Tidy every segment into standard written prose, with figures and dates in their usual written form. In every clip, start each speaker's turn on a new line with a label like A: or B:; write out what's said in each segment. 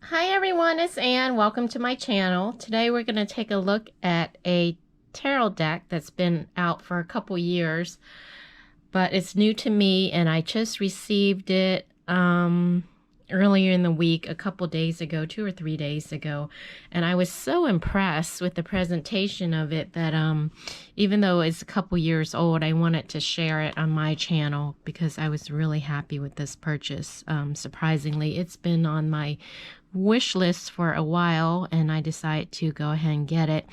A: Hi everyone, it's Anne. Welcome to my channel. Today we're going to take a look at a tarot deck that's been out for a couple years, but it's new to me and I just received it earlier in the week, a couple days ago, 2 or 3 days ago, and I was so impressed with the presentation of it that even though it's a couple years old, I wanted to share it on my channel because I was really happy with this purchase. Surprisingly, it's been on my wish list for a while and I decided to go ahead and get it.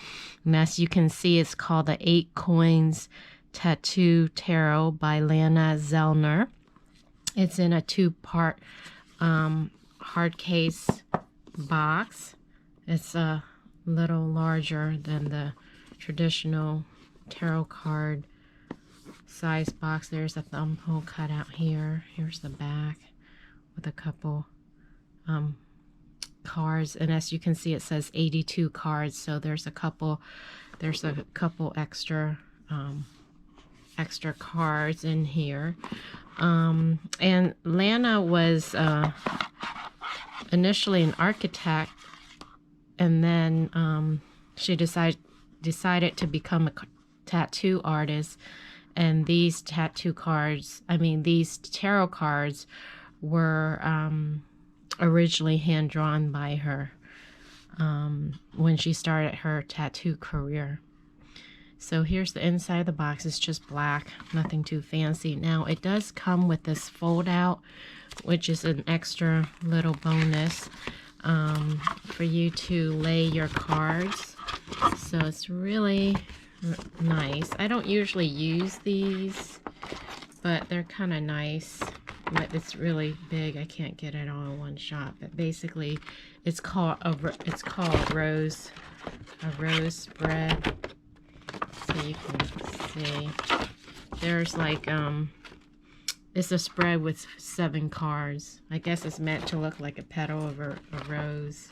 A: And as you can see, it's called the 8 Coins Tattoo Tarot by Lana Zellner. It's in a 2-part hard case box. It's a little larger than the traditional tarot card size box. There's a thumb hole cut out here. Here's the back with a couple cards, and as you can see, it says 82 cards, so there's a couple extra extra cards in here. And Lana was initially an architect, and then she decided to become a tattoo artist, and these tattoo cards, these tarot cards were originally hand-drawn by her when she started her tattoo career. So here's the inside of the box. It's just black, nothing too fancy. Now it does come with this fold out, which is an extra little bonus for you to lay your cards. So it's really nice. I don't usually use these, but they're kind of nice. But it's really big. I can't get it all in one shot. But basically, it's called a rose spread. So you can see there's like it's a spread with 7 cards. I guess it's meant to look like a petal of a rose.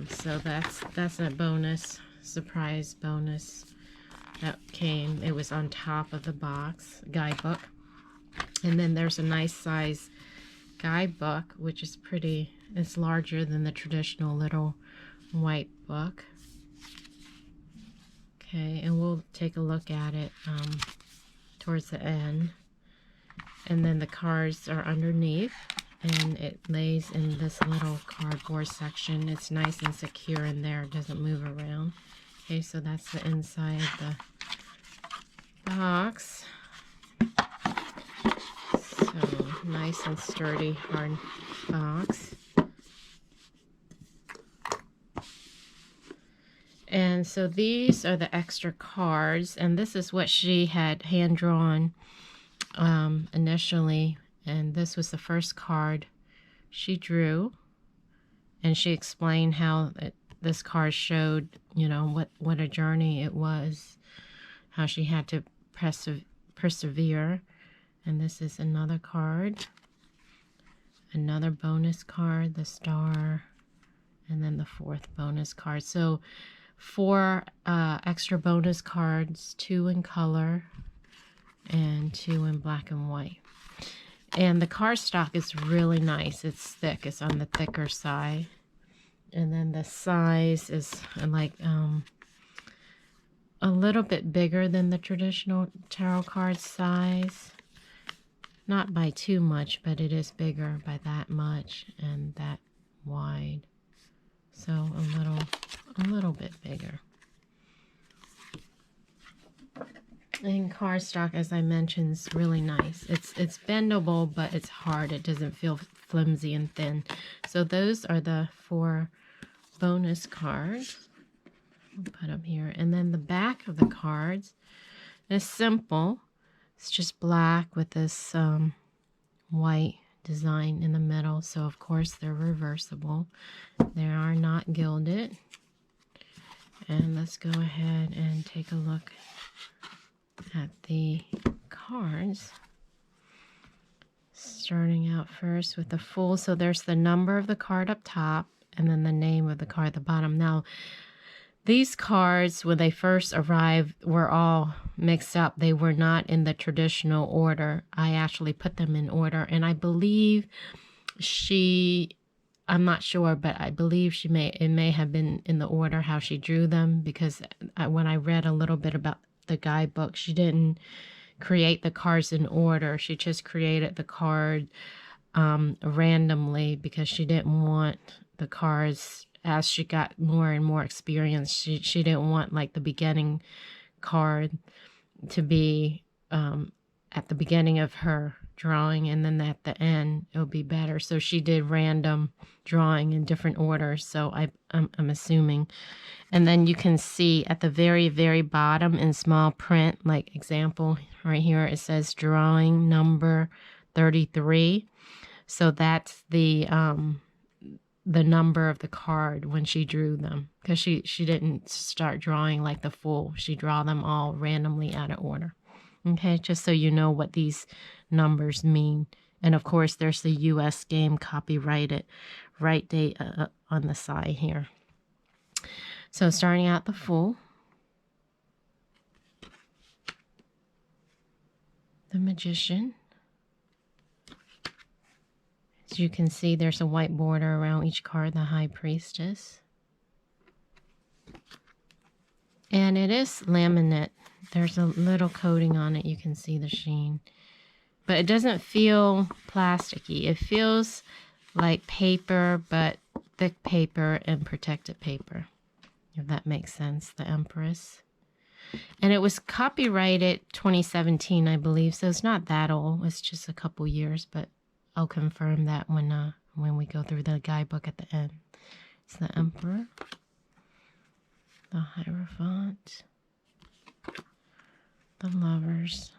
A: So that's a bonus, surprise bonus that came. It was on top of the box guidebook. And then there's a nice size guidebook, which is pretty. It's larger than the traditional little white book. Okay, and we'll take a look at it towards the end. And then the cards are underneath, and it lays in this little cardboard section. It's nice and secure in there. It doesn't move around. Okay, so that's the inside of the box. So nice and sturdy, hard box. And so these are the extra cards, and this is what she had hand-drawn initially, and this was the first card she drew, and she explained how this card showed, you know, what a journey it was, how she had to persevere. And this is another card, another bonus card, the star, and then the 4th bonus card. So 4 extra bonus cards, 2 in color and 2 in black and white. And the cardstock is really nice. It's thick. It's on the thicker side. And then the size is like a little bit bigger than the traditional tarot card size. Not by too much, but it is bigger by that much and that wide. So a little bit bigger. And cardstock, as I mentioned, is really nice. It's bendable, but it's hard. It doesn't feel flimsy and thin. So those are the 4 bonus cards. I'll put them here. And then the back of the cards is simple. It's just black with this white design in the middle. So, of course, they're reversible. They are not gilded. And let's go ahead and take a look at the cards. Starting out first with the Fool. So there's the number of the card up top and then the name of the card at the bottom. Now, these cards, when they first arrived, were all mixed up. They were not in the traditional order. I actually put them in order, and I believe she I'm not sure, but I believe it may have been in the order how she drew them, because when I read a little bit about the guidebook, she didn't create the cards in order. She just created the card randomly, because she didn't want the cards, as she got more and more experience, she didn't want like the beginning card to be at the beginning of her drawing, and then at the end it'll be better. So she did random drawing in different orders. So I'm assuming. And then you can see at the very, very bottom in small print, like example right here, it says drawing number 33. So that's the number of the card when she drew them, because she didn't start drawing like the full. She draw them all randomly out of order. Okay, just so you know what these numbers mean. And of course, there's the U.S. game copyrighted right date on the side here. So starting out the full, the Magician. As you can see, there's a white border around each card, the High Priestess. And it is laminate. There's a little coating on it. You can see the sheen. But it doesn't feel plasticky. It feels like paper, but thick paper and protected paper, if that makes sense. The Empress. And it was copyrighted 2017, I believe. So it's not that old. It's just a couple years, but I'll confirm that when we go through the guidebook at the end. It's the Emperor. The Hierophant. The Lovers.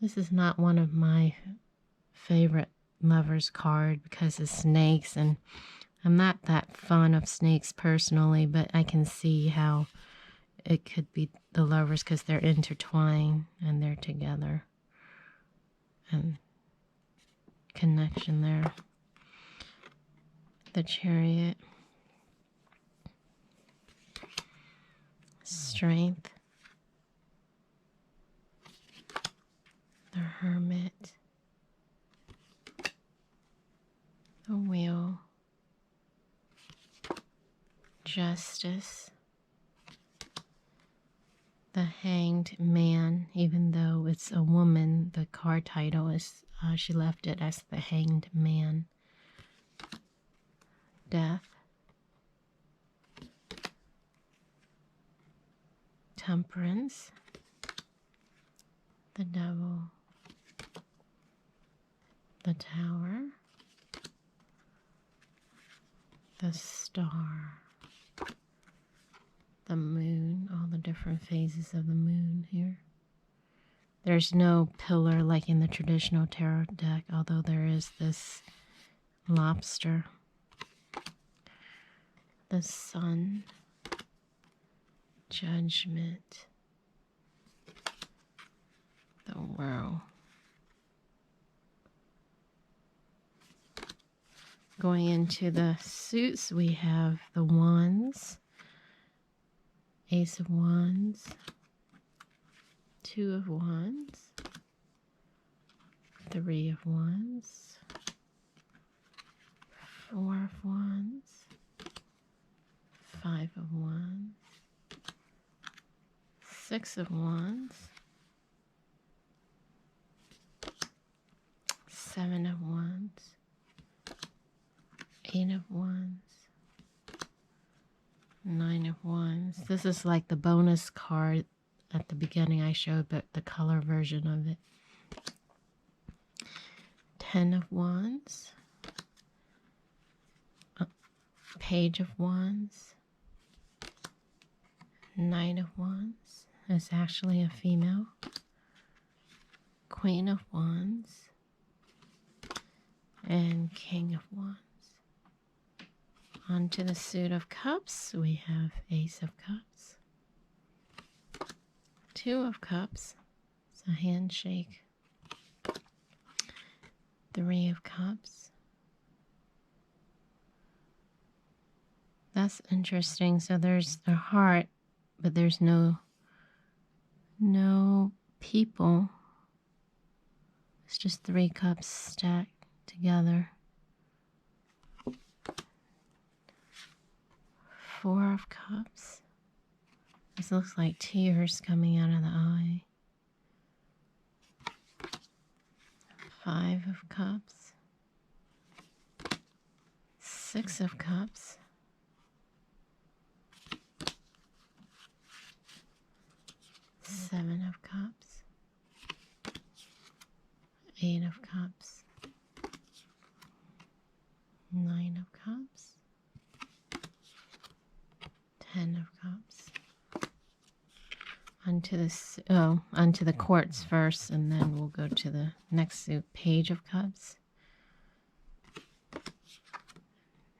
A: This is not one of my favorite Lovers card because of snakes, and I'm not that fond of snakes personally, but I can see how it could be the Lovers because they're intertwined and they're together. And connection there. The Chariot. Strength. The Hermit. The Wheel. Justice. The Hanged Man. Even though it's a woman, the card title is, she left it as the Hanged Man. Death. Temperance. The Devil. The Tower. The Star. The Moon. All the different phases of the moon here. There's no pillar like in the traditional tarot deck, although there is this lobster. The Sun. Judgment. The World. Going into the suits, we have the Wands, Ace of Wands, Two of Wands, Three of Wands, Four of Wands, Five of Wands, Six of Wands, Seven of Wands, Eight of Wands, Nine of Wands. This is like the bonus card at the beginning I showed, but the color version of it. 10 of Wands, Page of Wands, Knight of Wands. It's actually a female. Queen of Wands, and King of Wands. Onto the suit of cups, we have Ace of Cups, Two of Cups, it's a handshake, Three of Cups. That's interesting. So there's a heart, but there's no people. It's just three cups stacked together. Four of Cups. This looks like tears coming out of the eye. Five of Cups. Six of Cups. Seven of Cups. Eight of Cups. Nine of Cups. 10 of Cups. Onto the courts first, and then we'll go to the next suit. Page of Cups.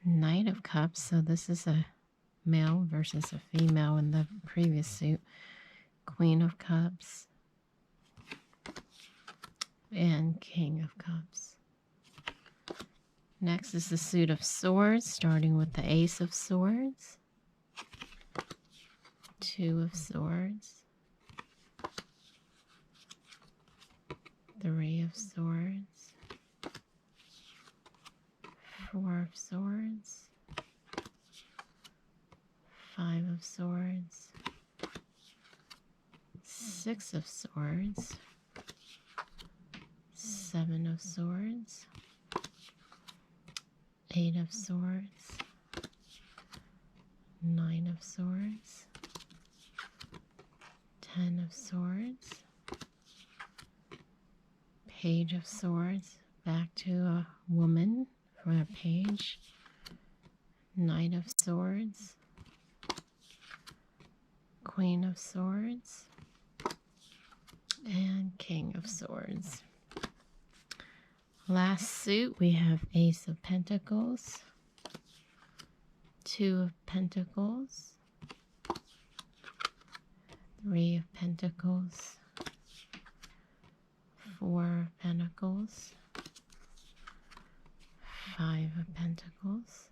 A: Knight of Cups. So this is a male versus a female in the previous suit. Queen of Cups. And King of Cups. Next is the suit of swords, starting with the Ace of Swords. Two of Swords. Three of Swords. Four of Swords. Five of Swords. Six of Swords. Seven of Swords. Eight of Swords. Nine of Swords. 10 of Swords. Page of Swords. Back to a woman for a page. Knight of Swords. Queen of Swords. And King of Swords. Last suit, we have Ace of Pentacles. Two of Pentacles. Three of Pentacles. Four of Pentacles. Five of Pentacles.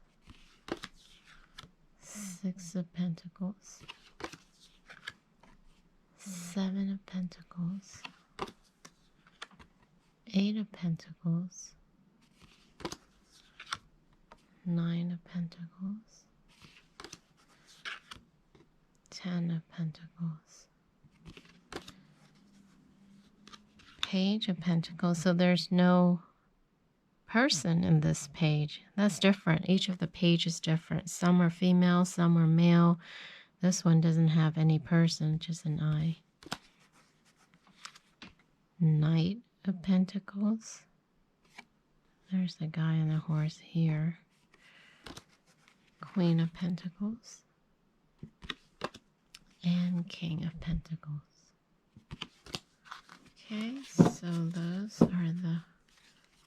A: Six of Pentacles. Seven of Pentacles. Eight of Pentacles. Nine of Pentacles. 10 of Pentacles. Page of Pentacles. So there's no person in this page. That's different. Each of the pages is different. Some are female, some are male. This one doesn't have any person, just an eye. Knight of Pentacles. There's the guy on the horse here. Queen of Pentacles. And King of Pentacles. Okay, so those are the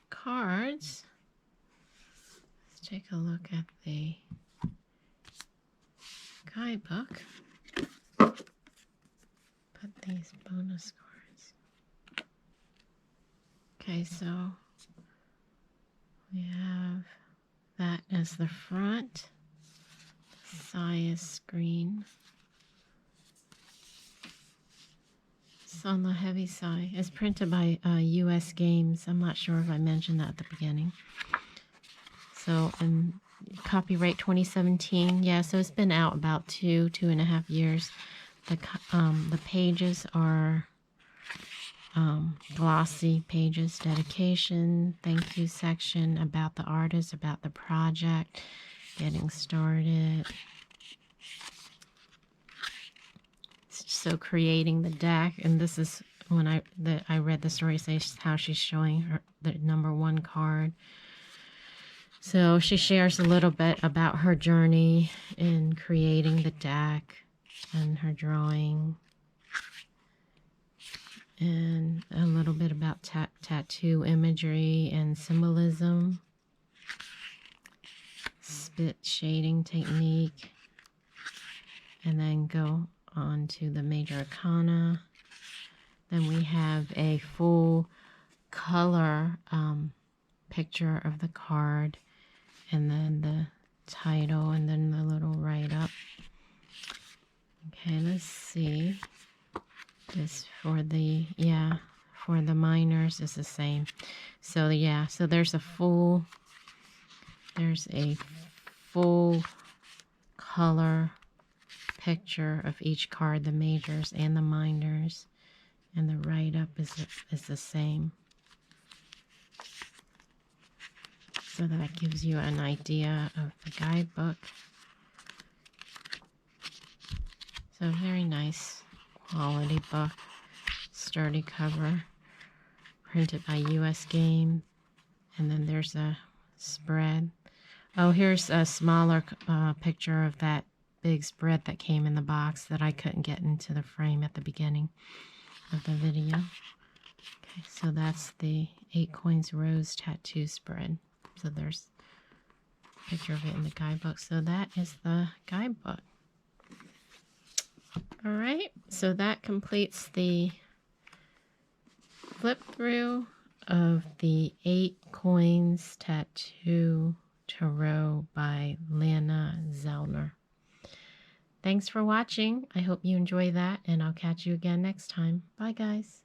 A: cards. Let's take a look at the guidebook. Put these bonus cards. Okay, so we have that as the front. The side is green. It's on the heavy side. It's printed by US Games. I'm not sure if I mentioned that at the beginning. So, copyright 2017. Yeah, so it's been out about 2.5 years. The pages are glossy pages. Dedication, thank you section, about the artist, about the project, getting started. So creating the deck, and this is when I read the story, says how she's showing her the #1 card. So she shares a little bit about her journey in creating the deck and her drawing, and a little bit about tattoo imagery and symbolism, spit shading technique, and then go on to the major arcana. Then we have a full color picture of the card, and then the title, and then the little write-up. Okay, let's see. This for the minors is the same. So yeah, so there's a full color picture of each card, the majors and the minors, and the write-up is the same. So that gives you an idea of the guidebook. So very nice quality book, sturdy cover, printed by US Game. And then there's a spread. Oh, here's a smaller picture of that big spread that came in the box that I couldn't get into the frame at the beginning of the video. Okay, so that's the 8 Coins Rose tattoo spread. So there's a picture of it in the guidebook. So that is the guidebook. All right, so that completes the flip through of the 8 Coins Tattoo Tarot by Lana Zellner. Thanks for watching. I hope you enjoy that, and I'll catch you again next time. Bye, guys.